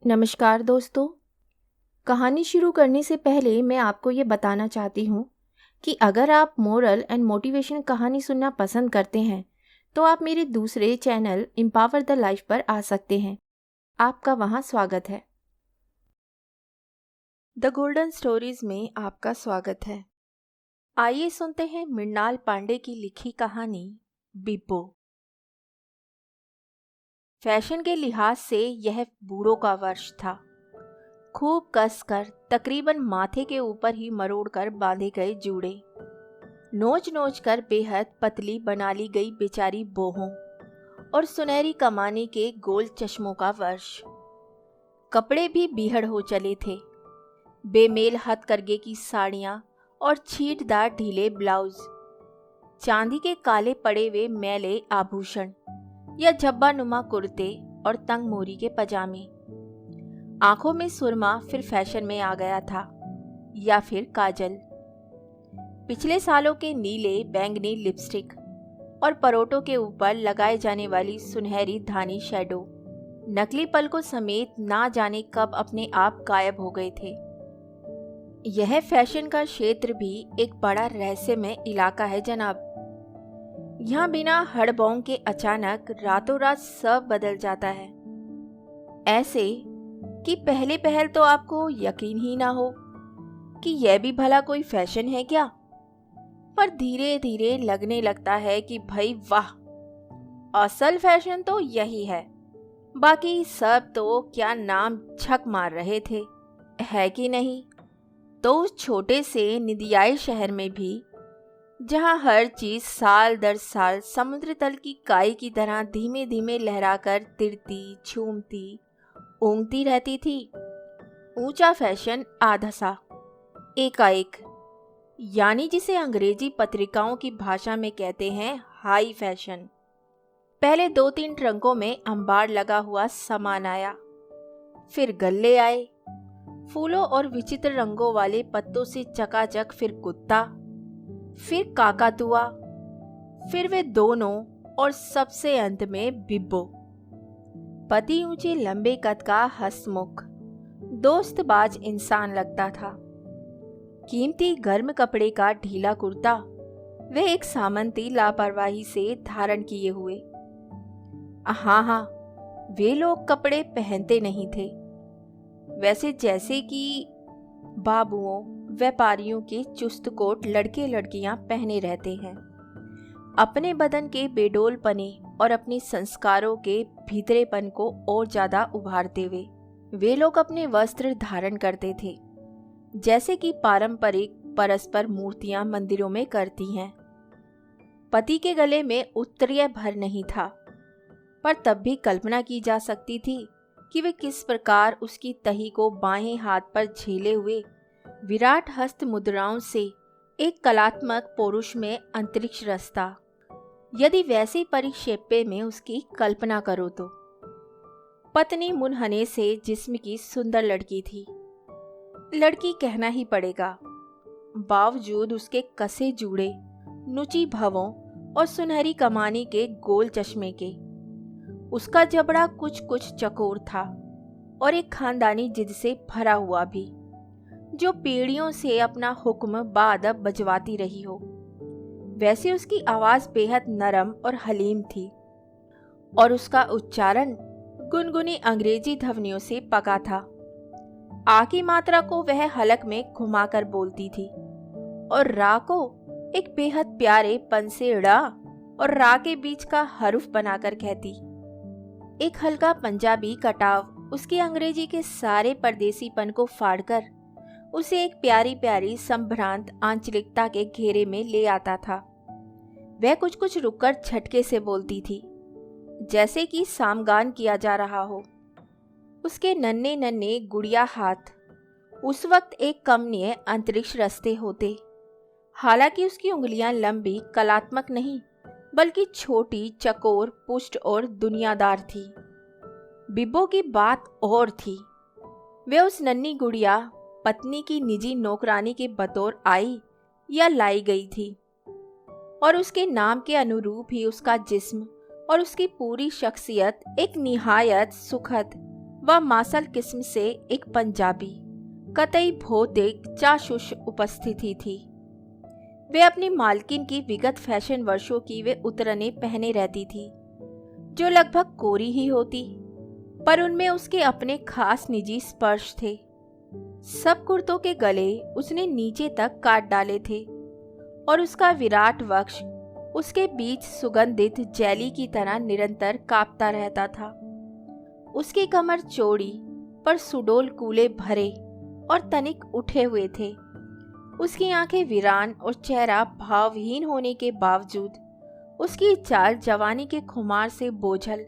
नमस्कार दोस्तों। कहानी शुरू करने से पहले मैं आपको ये बताना चाहती हूँ कि अगर आप मोरल एंड मोटिवेशन कहानी सुनना पसंद करते हैं तो आप मेरे दूसरे चैनल एम्पावर द लाइफ पर आ सकते हैं। आपका वहाँ स्वागत है। द गोल्डन स्टोरीज में आपका स्वागत है। आइए सुनते हैं मृणाल पांडे की लिखी कहानी बिब्बो। फैशन के लिहाज से यह बूढ़ों का वर्ष था। खूब कसकर तकरीबन माथे के ऊपर ही मरोड़कर बांधे गए जूड़े, नोच नोच कर बेहद पतली बना ली गई बेचारी बोहों और सुनहरी कमानी के गोल चश्मों का वर्ष। कपड़े भी बीहड़ हो चले थे। बेमेल हथकरघे की साड़ियाँ और छींटदार ढीले ब्लाउज, चांदी के काले पड़े हुए मैले आभूषण या झब्बा नुमा कुर्ते और तंग मोरी के पजामे। आंखों में सुरमा फिर फैशन में आ गया था, या फिर काजल। पिछले सालों के नीले बैंगनी लिपस्टिक और परोटों के ऊपर लगाए जाने वाली सुनहरी धानी शैडो, नकली पलकों समेत ना जाने कब अपने आप गायब हो गए थे। यह फैशन का क्षेत्र भी एक बड़ा रहस्यमय इलाका है जनाब। यहाँ बिना हड़बौं के अचानक रातों रात सब बदल जाता है, ऐसे कि पहले पहल तो आपको यकीन ही ना हो कि यह भी भला कोई फैशन है क्या। पर धीरे धीरे लगने लगता है कि भाई वाह, असल फैशन तो यही है। बाकी सब तो क्या नाम छक मार रहे थे, है कि नहीं। तो उस छोटे से निदियाई शहर में भी, जहाँ हर चीज साल दर साल समुद्र तल की काई की तरह धीमे धीमे लहराकर तिरती झूमती ऊँगती रहती थी, ऊंचा फैशन आधा सा एकाएक, यानी जिसे अंग्रेजी पत्रिकाओं की भाषा में कहते हैं हाई फैशन, पहले 2-3 ट्रंकों में अंबार लगा हुआ सामान आया। फिर गल्ले आए, फूलों और विचित्र रंगों वाले पत्तों से चकाचक, फिर कुत्ता, फिर काकातुआ, फिर वे दोनों, और सबसे अंत में बिब्बो। पति ऊंचे लंबे कद का हंसमुख दोस्तबाज इंसान लगता था। कीमती गर्म कपड़े का ढीला कुर्ता वे एक सामंती लापरवाही से धारण किए हुए। हाँ, वे लोग कपड़े पहनते नहीं थे, वैसे जैसे कि बाबुओं व्यापारियों के चुस्त कोट लड़के लड़कियां पहने रहते हैं। अपने बदन के बेडोलपने और अपने संस्कारों के भीतरेपन को और ज्यादा उभारते हुए वे लोग अपने वस्त्र धारण करते थे, जैसे कि पारंपरिक परस्पर मूर्तियां मंदिरों में करती हैं। पति के गले में उत्तरीय भर नहीं था, पर तब भी कल्पना की जा सकती थी कि वे किस प्रकार उसकी तही को बाएं हाथ पर झेले हुए विराट हस्त मुद्राओं से एक कलात्मक पुरुष में अंतरिक्ष रचता, यदि वैसे परिक्षेप्य में उसकी कल्पना करो तो। पत्नी मुनहने से जिस्म की सुंदर लड़की थी, लड़की कहना ही पड़ेगा, बावजूद उसके कसे जूड़े, नुची भवों और सुनहरी कमानी के गोल चश्मे के। उसका जबड़ा कुछ कुछ चकोर था और एक खानदानी जिद से भरा हुआ भी, जो पीढ़ियों से अपना हुक्म बाअदब बजवाती रही हो। वैसे उसकी आवाज बेहद नरम और हलीम थी, और उसका उच्चारण गुनगुनी अंग्रेजी ध्वनियों से पका था। आ की मात्रा को वह हलक में घुमाकर बोलती थी, और रा को एक बेहद प्यारे पन से ड़ा और रा के बीच का हरूफ बनाकर कहती। एक हल्का पंजाबी कटाव उसकी अंग्रेजी के सारे परदेसीपन को फाड़कर उसे एक प्यारी प्यारी संभ्रांत आंचलिकता के घेरे में ले आता था। वह कुछ कुछ रुककर झटके से बोलती थी, जैसे कि सामगान किया जा रहा हो। उसके नन्हे नन्हे गुड़िया हाथ उस वक्त एक कमनीय अंतरिक्ष रचते होते। हालांकि उसकी उंगलियां लंबी कलात्मक नहीं, बल्कि छोटी चकोर पुष्ट और दुनियादार थी। बिब्बो की बात और थी। वे उस नन्ही गुड़िया पत्नी की निजी नौकरानी के बतौर आई या लाई गई थी, और उसके नाम के अनुरूप ही उसका जिस्म और उसकी पूरी शख्सियत एक निहायत सुखद वह मासल किस्म से एक पंजाबी कतई भौतिक चाशुष उपस्थिति थी। वे अपनी मालकिन की विगत फैशन वर्षों की वे उतरने पहने रहती थी, जो लगभग कोरी ही होती, पर उनमें उसके अपने खास निजी स्पर्श थे। सब कुर्तों के गले उसने नीचे तक काट डाले थे और उसका विराट वक्ष उसके बीच सुगंधित जेली की तरह निरंतर कांपता रहता था। उसकी कमर चौड़ी पर सुडोल कूले भरे और तनिक उठे हुए थे। उसकी आंखें वीरान और चेहरा भावहीन होने के बावजूद उसकी चाल जवानी के खुमार से बोझल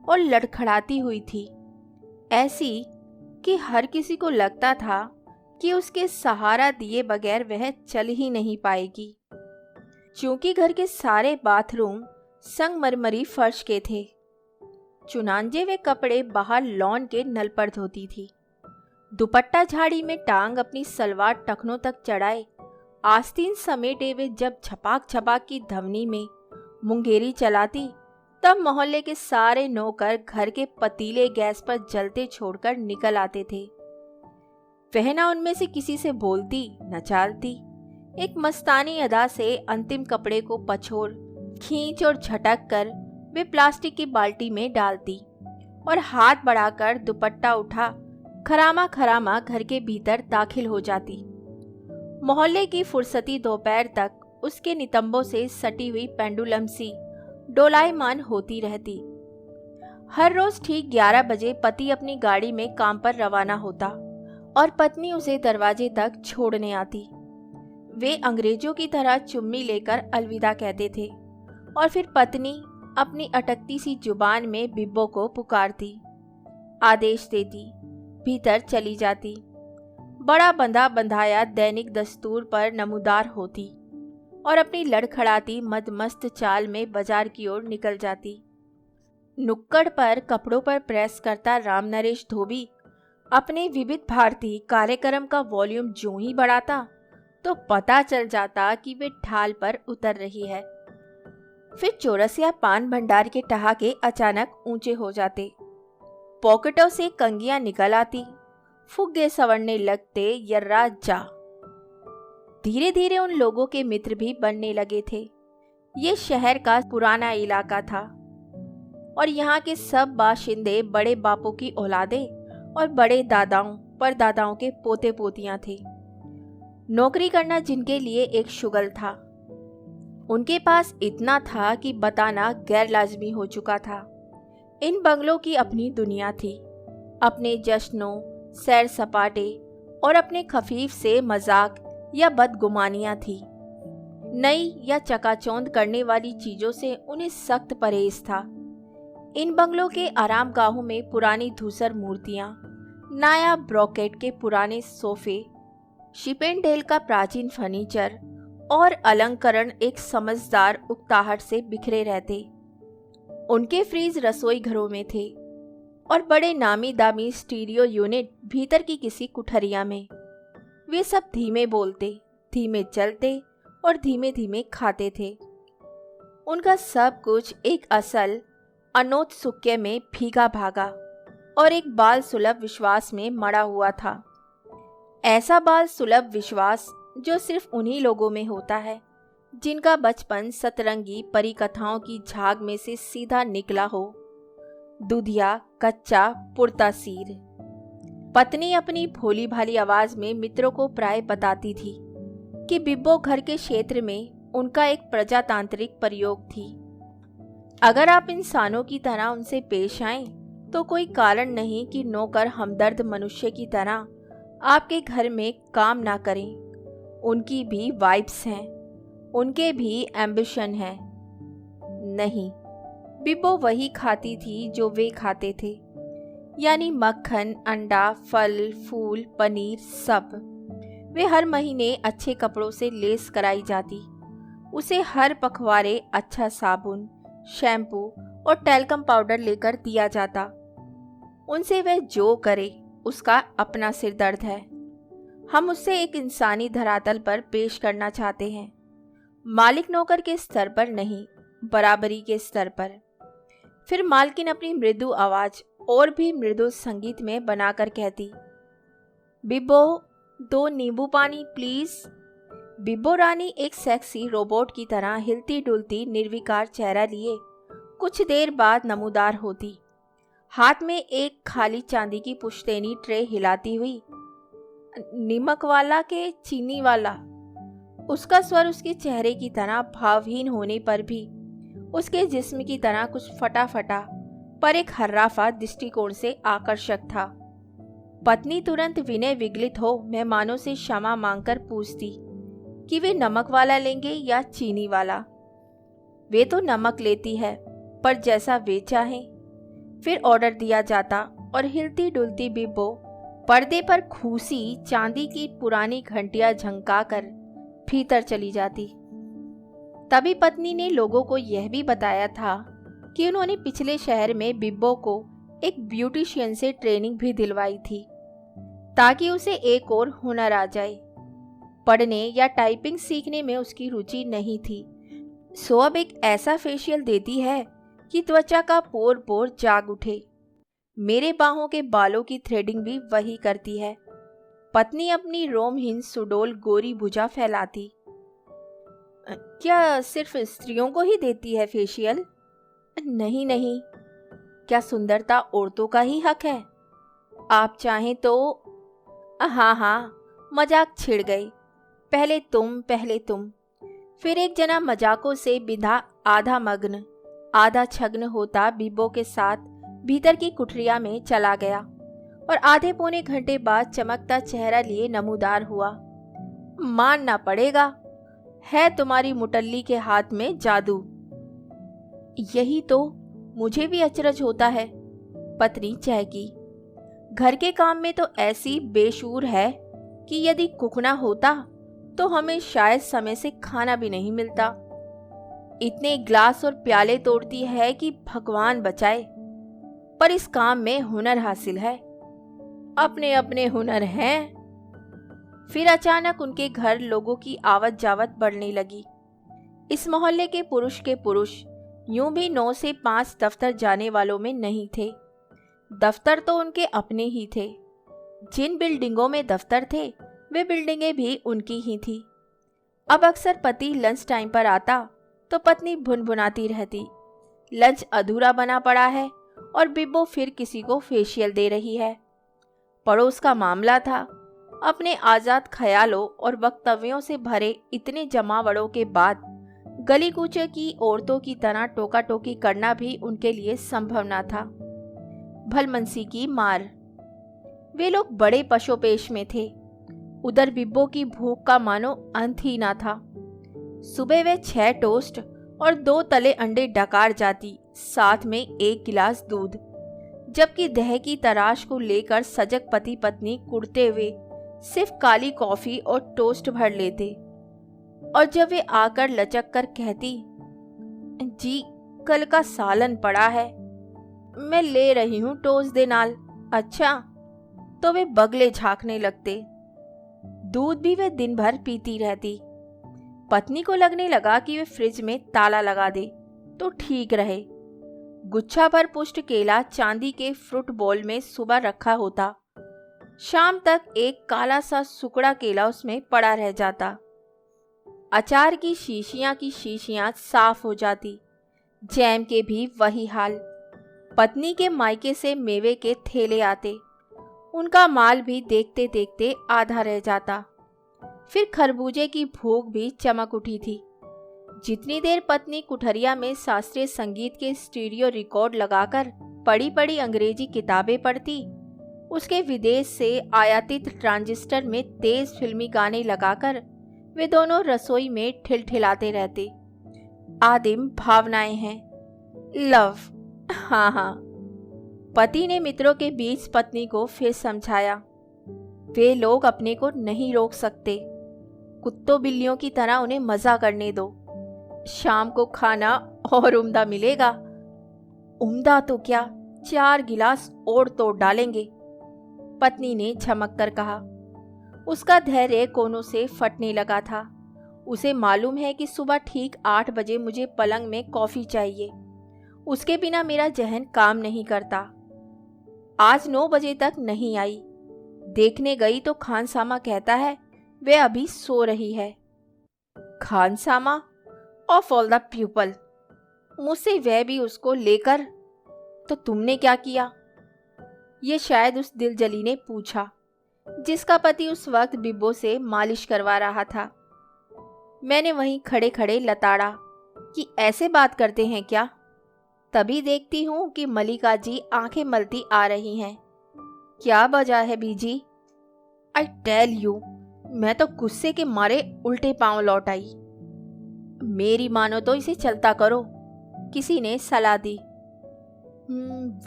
और लड़खड़ाती हुई थी, ऐसी कि हर किसी को लगता था कि उसके सहारा दिए बगैर वह चल ही नहीं पाएगी। चूंकि घर के सारे बाथरूम संगमरमरी फर्श के थे, चुनांजे वे कपड़े बाहर लॉन के नल पर धोती थी। दुपट्टा झाड़ी में टांग अपनी सलवार टखनों तक चढ़ाए आस्तीन समेटे वे जब छपाक छपाक की धवनी में मुंगेरी चलाती, तब मोहल्ले के सारे नौकर घर के पतीले गैस पर जलते छोड़कर निकल आते थे। वह न उनमें से किसी से बोलती न चालती, एक मस्तानी अदा से अंतिम कपड़े को पछोड़ खींच और झटक कर वे प्लास्टिक की बाल्टी में डालती और हाथ बढ़ाकर दुपट्टा उठा खरामा खरामा घर के भीतर दाखिल हो जाती। मोहल्ले की फुर्सती दोपहर तक उसके नितंबों से सटी हुई पेंडुलम सी डोलायमान होती रहती। हर रोज ठीक 11 बजे पति अपनी गाड़ी में काम पर रवाना होता और पत्नी उसे दरवाजे तक छोड़ने आती। वे अंग्रेजों की तरह चुम्मी लेकर अलविदा कहते थे और फिर पत्नी अपनी अटकती सी जुबान में बिब्बो को पुकारती, आदेश देती, भीतर चली जाती। बड़ा बंधा बंधाया दैनिक दस्तूर पर नमूदार होती और अपनी लड़खड़ाती मदमस्त चाल में बाजार की ओर निकल जाती। नुक्कड़ पर कपड़ों पर प्रेस करता राम नरेश धोबी अपने विविध भारती कार्यक्रम का वॉल्यूम जो ही बढ़ाता तो पता चल जाता कि वे ढाल पर उतर रही है। फिर चौरसिया पान भंडार के ठहाके अचानक ऊंचे हो जाते, पॉकेटों से कंगियां निकल आती, फुग्गे सवरने लगते, यर्रा जा। धीरे धीरे उन लोगों के मित्र भी बनने लगे थे। ये शहर का पुराना इलाका था और यहाँ के सब बाशिंदे बड़े बापों की औलादे और बड़े दादाओं परदादाओं के पोते पोतियां थे। नौकरी करना जिनके लिए एक शुगल था, उनके पास इतना था कि बताना गैर लाजमी हो चुका था। इन बंगलों की अपनी दुनिया थी, अपने जश्नों, सैर सपाटे और अपने खफीफ से मजाक या बदगुमानियां थी। नई या चकाचौंध करने वाली चीजों से उन्हें सख्त परहेज था। इन बंगलों के आरामगाहों में पुरानी धूसर मूर्तियां, नायाब ब्रोकेट के पुराने सोफे, शिपेंडेल का प्राचीन फर्नीचर और अलंकरण एक समझदार उकताहट से बिखरे रहते। उनके फ्रीज रसोई घरों में थे और बड़े नामी दामी स्टीरियो यूनिट भीतर की किसी कुठरिया में। वे सब धीमे बोलते, धीमे चलते और धीमे धीमे खाते थे। उनका सब कुछ एक असल अनौत्सुक्य में भीगा भागा और एक बाल सुलभ विश्वास में मड़ा हुआ था। ऐसा बाल सुलभ विश्वास जो सिर्फ उन्हीं लोगों में होता है जिनका बचपन सतरंगी परी कथाओं की झाग में से सीधा निकला हो। दूधिया कच्चा पुरता सीर। पत्नी अपनी भोली भाली आवाज में मित्रों को प्राय बताती थी कि बिब्बो घर के क्षेत्र में उनका एक प्रजातांत्रिक प्रयोग थी। अगर आप इंसानों की तरह उनसे पेश आएं तो कोई कारण नहीं कि नौकर हमदर्द मनुष्य की तरह आपके घर में काम ना करें। उनकी भी वाइफ्स हैं, उनके भी एम्बिशन है। नहीं, बिब्बो वही खाती थी जो वे खाते थे, यानी मक्खन, अंडा, फल, फूल, पनीर, सब। वे हर महीने अच्छे कपड़ों से लेस कराई जाती। उसे हर पखवाड़े अच्छा साबुन, शैम्पू और टैल्कम पाउडर लेकर दिया जाता। उनसे वह जो करे उसका अपना सिर दर्द है। हम उसे एक इंसानी धरातल पर पेश करना चाहते हैं, मालिक नौकर के स्तर पर नहीं, बराबरी के स्तर पर। फिर मालकिन अपनी मृदु आवाज और भी मृदु संगीत में बनाकर कहती, बिब्बो 2 नींबू पानी प्लीज। बिब्बो रानी एक सेक्सी रोबोट की तरह हिलती डुलती निर्विकार चेहरा लिए कुछ देर बाद नमूदार होती, हाथ में एक खाली चांदी की पुश्तैनी ट्रे हिलाती हुई। नमक वाला के चीनी वाला? उसका स्वर उसके चेहरे की तरह भावहीन होने पर भी उसके जिस्म की तरह कुछ फटा फटा पर एक हर्राफा दृष्टिकोण से आकर्षक था। पत्नी तुरंत विनय विगलित हो मेहमानों से क्षमा मांगकर पूछती कि वे नमक वाला लेंगे या चीनी वाला। वे तो नमक लेती है, पर जैसा वे चाहें। फिर ऑर्डर दिया जाता और हिलती डुलती बिब्बो पर्दे पर खूसी चांदी की पुरानी घंटियां झंकाकर भीतर चली जाती। तभी पत्नी ने लोगों को यह भी बताया था कि उन्होंने पिछले शहर में बिब्बो को एक ब्यूटिशियन से ट्रेनिंग भी दिलवाई थी ताकि उसे एक और हुनर आ जाए। पढ़ने या टाइपिंग सीखने में उसकी रुचि नहीं थी, सो अब एक ऐसा फेशियल देती है कि त्वचा का पोर पोर जाग उठे। मेरे बाहों के बालों की थ्रेडिंग भी वही करती है। पत्नी अपनी रोमहीन सुडोल गोरी भुजा फैलाती। क्या सिर्फ स्त्रियों को ही देती है फेशियल? नहीं नहीं, क्या सुंदरता औरतों का ही हक है? आप चाहें तो। हाँ हाँ, मजाक छिड़ गए। पहले तुम। फिर एक जना मजाकों से बिंधा आधा मग्न आधा छग्न होता बिब्बो के साथ भीतर की कुठरिया में चला गया और आधे पौने घंटे बाद चमकता चेहरा लिए नमूदार हुआ। मानना पड़ेगा, है तुम्हारी मुटल्ली के हाथ में जादू। यही तो मुझे भी अचरज होता है, पत्नी चहकी। घर के काम में तो ऐसी बेशूर है कि यदि कुकना होता तो हमें शायद समय से खाना भी नहीं मिलता। इतने ग्लास और प्याले तोड़ती है कि भगवान बचाए, पर इस काम में हुनर हासिल है। अपने अपने हुनर हैं। फिर अचानक उनके घर लोगों की आवत जावत बढ़ने लगी। इस मोहल्ले के पुरुष यूं भी 9 से 5 दफ्तर जाने वालों में नहीं थे। दफ्तर तो उनके अपने ही थे। जिन बिल्डिंगों में दफ्तर थे वे बिल्डिंगें भी उनकी ही थी। अब अक्सर पति लंच टाइम पर आता तो पत्नी भुनभुनाती रहती, लंच अधूरा बना पड़ा है और बिब्बो फिर किसी को फेशियल दे रही है। पड़ोस का मामला था। अपने आज़ाद ख्यालों और वक्तव्यों से भरे इतने जमावड़ों के बाद गली कूचे की औरतों की तरह टोका टोकी करना भी उनके लिए संभव न था। भलमनसी की मार। वे लोग बड़े पशोपेश में थे। उधर बिब्बो की भूख का मानो अंत ही ना था। सुबह वे 6 टोस्ट और 2 तले अंडे डकार जाती, साथ में 1 गिलास दूध, जबकि दह की तराश को लेकर सजग पति पत्नी कुड़ते हुए सिर्फ काली कॉफी और टोस्ट भर लेते। और जब वे आकर लचक कर कहती, जी कल का सालन पड़ा है, मैं ले रही हूँ टोस्ट दे नाल। अच्छा, तो वे बगले झांकने लगते। दूध भी वे दिन भर पीती रहती। पत्नी को लगने लगा कि वे फ्रिज में ताला लगा दे तो ठीक रहे। गुच्छा भर पुष्ट केला चांदी के फ्रूट बॉल में सुबह रखा होता, शाम तक एक काला सा सुकड़ा केला उसमें पड़ा रह जाता। अचार की शीशियां साफ हो जाती। जैम के भी वही हाल। पत्नी के मायके से मेवे के थैले आते, उनका माल भी देखते देखते आधा रह जाता। फिर खरबूजे की भूख भी चमक उठी थी। जितनी देर पत्नी कुठरिया में शास्त्रीय संगीत के स्टीरियो रिकॉर्ड लगाकर पड़ी पड़ी अंग्रेजी किताबें पढ़ती, उसके विदेश से आयातित ट्रांजिस्टर में तेज फिल्मी गाने लगाकर वे दोनों रसोई में ठिलठिलाते रहते। आदिम भावनाएं हैं, लव। हाँ हाँ, पति ने मित्रों के बीच पत्नी को फिर समझाया, वे लोग अपने को नहीं रोक सकते। कुत्तों बिल्लियों की तरह उन्हें मजा करने दो। शाम को खाना और उम्दा मिलेगा। उम्दा तो क्या, 4 गिलास और तोड़ डालेंगे, पत्नी ने झमक कर कहा। उसका धैर्य कोनों से फटने लगा था। उसे मालूम है कि सुबह ठीक 8 बजे मुझे पलंग में कॉफी चाहिए। उसके बिना मेरा जहन काम नहीं करता। आज 9 बजे तक नहीं आई। देखने गई तो खानसामा कहता है वे अभी सो रही है। खानसामा ऑफ ऑल द पीपल, मुझसे वह भी उसको लेकर। तो तुमने क्या किया? ये शायद उस दिलजली ने पूछा, जिसका पति उस वक्त बिब्बो से मालिश करवा रहा था। मैंने वहीं खड़े खड़े लताड़ा कि ऐसे बात करते हैं क्या? तभी देखती हूँ कि मलिका जी आंखें मलती आ रही हैं। क्या वजह है बीजी? आई टेल यू, मैं तो गुस्से के मारे उल्टे पांव लौट आई। मेरी मानो तो इसे चलता करो, किसी ने सलाह दी।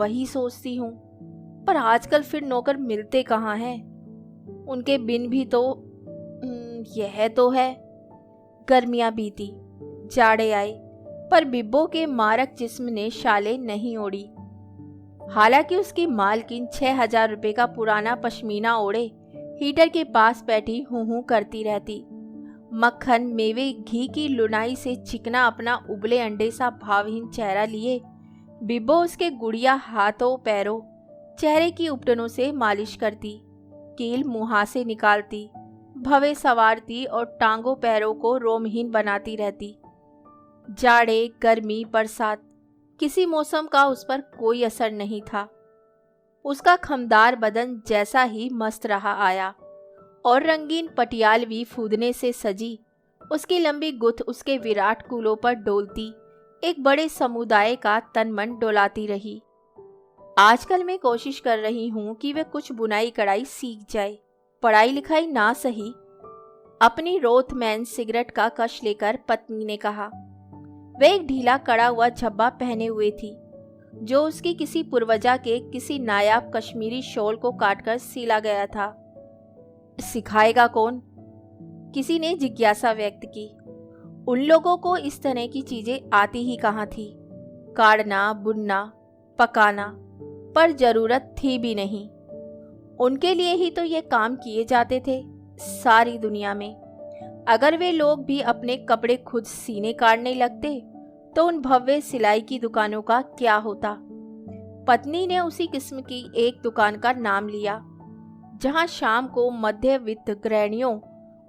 वही सोचती हूँ, पर आजकल फिर नौकर मिलते कहाँ हैं? उनके बिन भी तो यह तो है। गर्मियाँ बीती, जाड़े आए, पर बिब्बो के मारक जिस्म ने शाले नहीं ओढ़ी। हालांकि उसकी मालकिन 6,000 रुपये का पुराना पश्मीना ओढ़े हीटर के पास बैठी हूँ हूँ करती रहती। मक्खन, मेवे, घी की लुनाई से चिकना अपना उबले अंडे सा भावहीन चेहरा लिए बिब्बो उसके गुड़िया हाथों पैरों चेहरे की उपटनों से मालिश करती, कील मुहासे निकालती, भवे संवारती और टांगों पैरों को रोमहीन बनाती रहती। जाड़े, गर्मी, बरसात, किसी मौसम का उस पर कोई असर नहीं था। उसका खमदार बदन जैसा ही मस्त रहा आया और रंगीन पटियालवी फूदने से सजी उसकी लंबी गुथ उसके विराट कूलों पर डोलती एक बड़े समुदाय का तन मन डोलाती रही। आजकल मैं कोशिश कर रही हूँ कि वे कुछ बुनाई कढ़ाई सीख जाए, पढ़ाई लिखाई ना सही। अपनी रोथमैन सिगरेट का कश लेकर पत्नी ने कहा। वह एक ढीला कड़ा हुआ झब्बा पहने हुए थी, जो उसकी किसी पूर्वजा के किसी नायाब कश्मीरी शॉल को काटकर सिला गया था। सिखाएगा कौन? किसी ने जिज्ञासा व्यक्त की। उन लोगों को इस तरह की चीजें आती ही कहाँ थी, काटना, बुनना, पकाना, पर जरूरत थी भी नहीं। उनके लिए ही तो ये काम किए जाते थे सारी दुनिया में। अगर वे लोग भी अपने कपड़े खुद सीने काटने लगते तो उन भव्य सिलाई की दुकानों का क्या होता? पत्नी ने उसी किस्म की एक दुकान का नाम लिया, जहां शाम को मध्य वित्त गृहिणियों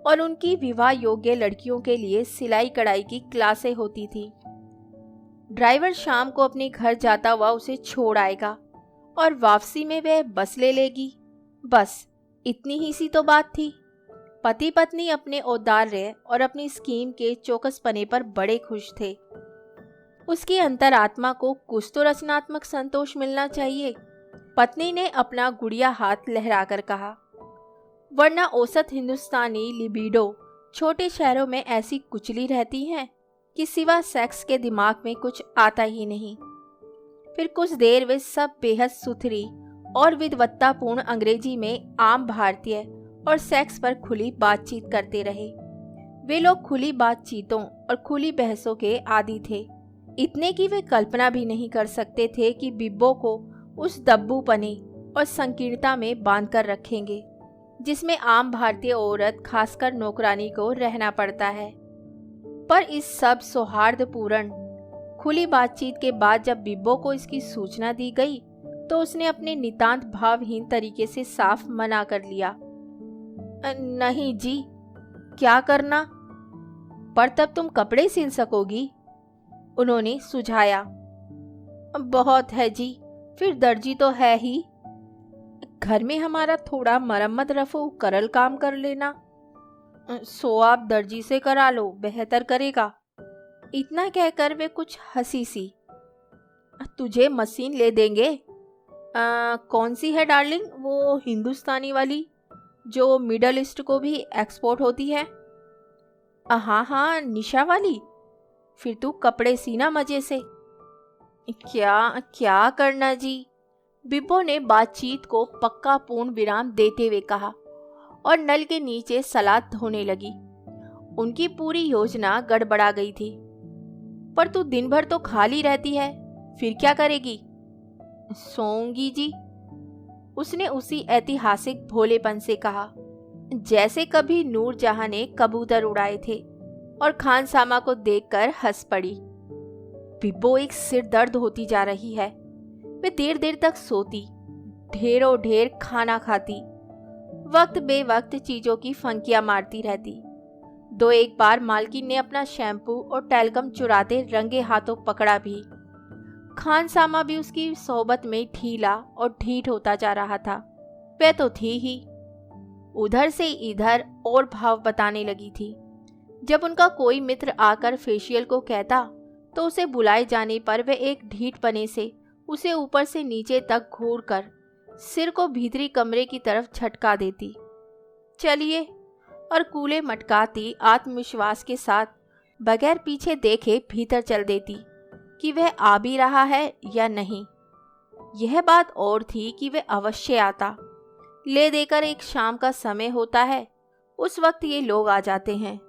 और उनकी विवाह योग्य लड़कियों के लिए सिलाई कढ़ाई की क्लासें होती थी। ड्राइवर शाम को अपने घर जाता हुआ उसे छोड़ आएगा और वापसी में वह बस ले लेगी। बस इतनी ही सी तो बात थी। पति पत्नी अपने औदार्य और अपनी स्कीम के चौकसपने पर बड़े खुश थे। उसकी अंतरात्मा को कुछ तो रचनात्मक संतोष मिलना चाहिए। पत्नी ने अपना गुड़िया हाथ लहराकर कहा, वरना औसत हिंदुस्तानी लिबिडो छोटे शहरों में ऐसी कुचली रहती हैं कि सिवा सेक्स के दिमाग में कुछ आता ही नहीं। फिर कुछ देर वे सब बेहद सुथरी और विद्वत्तापूर्ण अंग्रेजी में आम भारतीय और सेक्स पर खुली बातचीत करते रहे। वे लोग खुली बातचीतों और खुली बहसों के आदी थे, इतने कि वे कल्पना भी नहीं कर सकते थे कि बिब्बो को उस दब्बूपने और संकीर्णता में बांधकर रखेंगे जिसमें आम भारतीय औरत खासकर नौकरानी को रहना पड़ता है। पर इस सब सौहार्दपूर्ण खुली बातचीत के बाद जब बिब्बो को इसकी सूचना दी गई तो उसने अपने नितांत भावहीन तरीके से साफ मना कर लिया। नहीं जी, क्या करना? पर तब तुम कपड़े सिल सकोगी, उन्होंने सुझाया। बहुत है जी, फिर दर्जी तो है ही। घर में हमारा थोड़ा मरम्मत रफो करल काम कर लेना। सो आप दर्जी से करा लो, बेहतर करेगा। इतना कहकर वे कुछ हंसी सी। तुझे मशीन ले देंगे। कौन सी है डार्लिंग? वो हिंदुस्तानी वाली जो मिडल ईस्ट को भी एक्सपोर्ट होती है। हाँ हाँ, निशा वाली। फिर तू कपड़े सीना मजे से। क्या क्या करना जी, बिब्बो ने बातचीत को पक्का पूर्ण विराम देते हुए कहा और नल के नीचे सलाद धोने लगी। उनकी पूरी योजना गड़बड़ा गई थी। पर तू दिन भर तो खाली रहती है, फिर क्या करेगी? सोऊंगी जी, उसने उसी ऐतिहासिक भोलेपन से कहा जैसे कभी नूरजहां ने कबूतर उड़ाए थे, और खानसामा को देखकर हंस पड़ी। बिब्बो एक सिर दर्द होती जा रही है। वे देर देर तक सोती, ढेरों ढेर खाना खाती, वक्त बेवक्त चीजों की फंकियां मारती रहती। दो एक बार मालकिन ने अपना शैम्पू और टैल्कम चुराते रंगे हाथों पकड़ा भी। खानसामा भी उसकी सोहबत में ढीला और ढीठ होता जा रहा था। वह तो थी ही। उधर से इधर और भाव बताने लगी थी। जब उनका कोई मित्र आकर फेशियल को कहता तो उसे बुलाए जाने पर वह एक ढीठपने से उसे ऊपर से नीचे तक घूरकर सिर को भीतरी कमरे की तरफ झटका देती। चलिए, और कूले मटकाती आत्मविश्वास के साथ बगैर पीछे देखे भीतर चल देती कि वह आ भी रहा है या नहीं। यह बात और थी कि वह अवश्य आता। ले देकर एक शाम का समय होता है, उस वक्त ये लोग आ जाते हैं।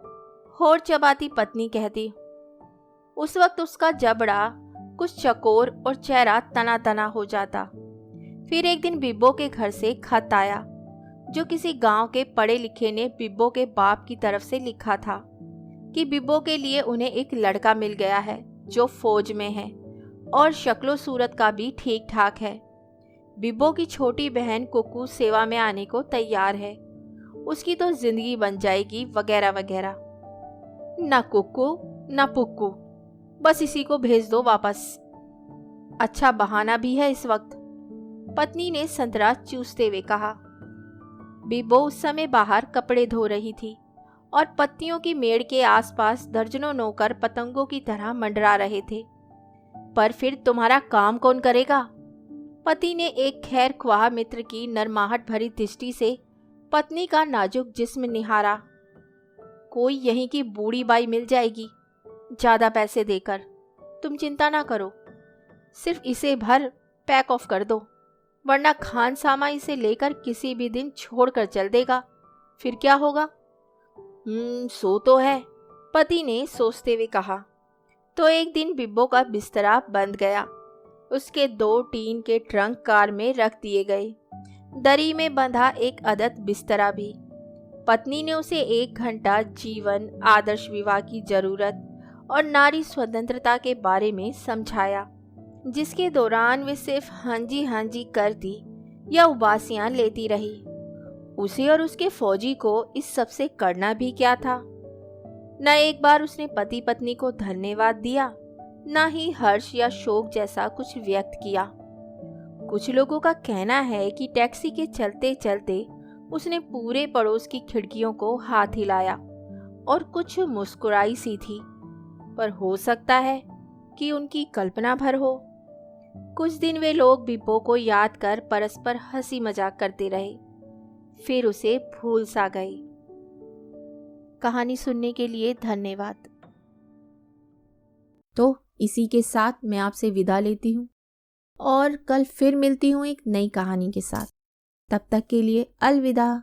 होठ चबाती पत्नी कहती। उस वक्त उसका जबड़ा कुछ चकोर और चेहरा तना तना हो जाता। फिर एक दिन बिब्बो के घर से खत आया, जो किसी गांव के पढ़े लिखे ने बिब्बो के बाप की तरफ से लिखा था कि बिब्बो के लिए उन्हें एक लड़का मिल गया है जो फौज में है और शक्लो सूरत का भी ठीक ठाक है। बिब्बो की छोटी बहन कुक्कू सेवा में आने को तैयार है, उसकी तो जिंदगी बन जाएगी वगैरह वगैरह। ना कुक्कू ना पुक्कू, बस इसी को भेज दो वापस। अच्छा बहाना भी है इस वक्त, पत्नी ने संतरा चूसते हुए कहा। बिब्बो उस समय बाहर कपड़े धो रही थी और पत्तियों की मेड़ के आसपास दर्जनों नौकर पतंगों की तरह मंडरा रहे थे। पर फिर तुम्हारा काम कौन करेगा? पति ने एक खैर ख्वाह मित्र की नरमाहट भरी दृष्टि से पत्नी का नाजुक जिस्म निहारा। कोई यहीं की बूढ़ी बाई मिल जाएगी ज्यादा पैसे देकर, तुम चिंता ना करो। सिर्फ इसे भर पैक ऑफ कर दो, वरना खानसामा इसे लेकर किसी भी दिन छोड़कर चल देगा। फिर क्या होगा? सो तो है, पति ने सोचते हुए कहा। तो एक दिन बिब्बो का बिस्तरा बंद गया। उसके 2 टीन के ट्रंक कार में रख दिए गए, दरी में बंधा एक अदद बिस्तरा भी। पत्नी ने उसे 1 घंटा जीवन, आदर्श विवाह की जरूरत और नारी स्वतंत्रता के बारे में समझाया, जिसके दौरान वे सिर्फ हांजी हांजी करती या उबासियां लेती रही। उसे और उसके फौजी को इस सब से करना भी क्या था? न एक बार उसने पति पत्नी को धन्यवाद दिया, न ही हर्ष या शोक जैसा कुछ व्यक्त किया। कुछ लोगों का कहना है कि टैक्सी के चलते चलते उसने पूरे पड़ोस की खिड़कियों को हाथ हिलाया और कुछ मुस्कुराई सी थी, पर हो सकता है कि उनकी कल्पना भर हो। कुछ दिन वे लोग बिब्बो को याद कर परस्पर हंसी मजाक करते रहे, फिर उसे भूल सा गए। कहानी सुनने के लिए धन्यवाद। तो इसी के साथ मैं आपसे विदा लेती हूँ और कल फिर मिलती हूँ एक नई कहानी के साथ। तब तक के लिए अलविदा।